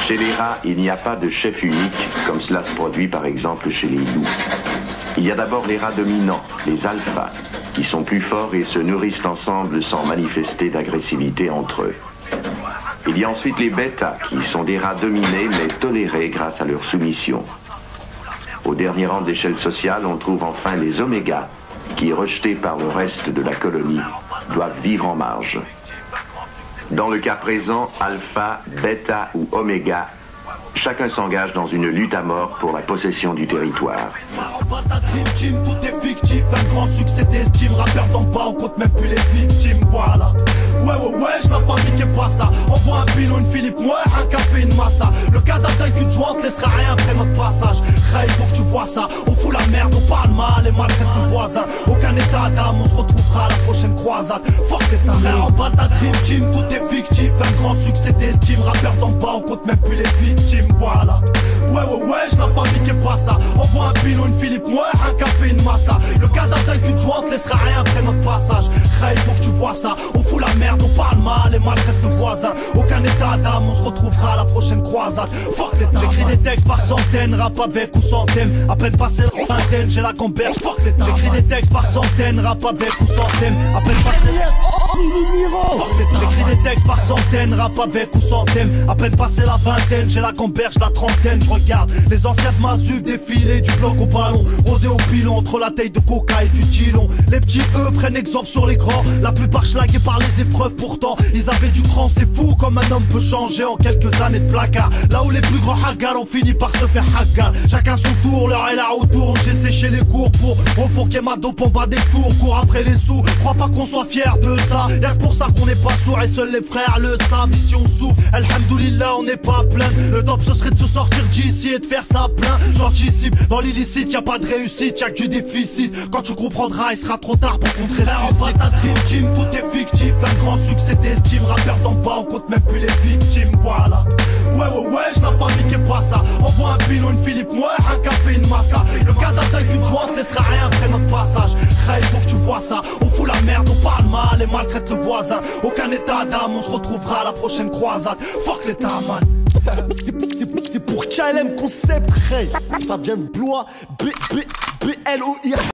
Chez les rats, il n'y a pas de chef unique, comme cela se produit par exemple chez les loups. Il y a d'abord les rats dominants, les alphas, qui sont plus forts et se nourrissent ensemble sans manifester d'agressivité entre eux. Il y a ensuite les bêtas, qui sont des rats dominés mais tolérés grâce à leur soumission. Au dernier rang de l'échelle sociale, on trouve enfin les omégas, qui, rejetés par le reste de la colonie, doivent vivre en marge. Dans le cas présent, alpha, bêta ou oméga, chacun s'engage dans une lutte à mort pour la possession du territoire. Tout est fictif, un grand succès d'estime. Rappeur d'en bas, on compte même plus les victimes, voilà. Ouais, la famille qui est pas ça. On voit un pilon, une Philippe, ouais, un café, une massa. Le cadavre d'un cul de joint te laissera rien après notre passage. Il faut que tu vois ça. On fout la merde, on parle mal et maltraite le voisin. Aucun état d'âme, on se retrouvera à la prochaine croisade. Fuck l'état, en bas ta dream team, tout est fictif. Un grand succès d'estime. Rappeur d'en bas, on compte même plus les victimes, voilà. Ouais, la famille qui est pas ça. On voit un pilon, une Philippe, ouais, un café, une massa. Le cadavre d'un cul de joint te laissera rien après notre passage. Il faut que tu vois ça. On fout la merde, on parle mal et maltraite le voisin. Aucun état d'âme, on se retrouvera à la prochaine croisade. Fuck l'état. J'écris des textes par centaines, rap avec ou sans thème. À peine passé la vingtaine, j'ai la gamberge. Fuck l'état. J'écris des textes par centaines, rap avec ou sans thème. À peine passé Fuck l'état. J'écris des textes par centaines, rap avec ou sans thème. À peine passé la vingtaine, j'ai la gamberge, la trentaine. Je regarde les anciens de Mazu défiler du bloc au ballon. Rôder au pilon entre la taille de coca et du tilon. Les petits eux prennent exemple sur les grands. La plupart schlagués par les épreuves, pourtant ils avaient du cran. C'est fou comme un homme peut changer en quelques années de placard. Là où les plus grands haggars ont fini par se faire hagar. Chacun son tour, l'heure est là autour. J'ai séché les cours pour refourquer ma dope en bas des tours. Cours après les sous, crois pas qu'on soit fier de ça. Y'a que pour ça qu'on n'est pas sourd et seuls les frères le savent. Ici on souffre, alhamdoulilah on n'est pas plein. Le top ce serait de se sortir d'ici et de faire ça plein. J'anticipe, dans l'illicite y'a pas de réussite, y'a que du déficit. Quand tu comprendras il sera trop tard pour qu'on te ressuscite. Ta dream team, tout est fictif, un grand succès d'estime. Rappeur d'en bas, on compte même plus les victimes, voilà. Ouais, la famille qui est pas ça. On voit un pilon, une Philippe, ouais, un café, une massa. Le cadavre d'un cul de joint te laissera rien après notre passage. Il faut que tu vois ça. On fout la merde, on parle mal et maltraite le voisin. Aucun état d'âme, on se retrouvera à la prochaine croisade. Fuck l'état, man. C'est pour KLM Concept, ça vient de Blois, B-L-O-I.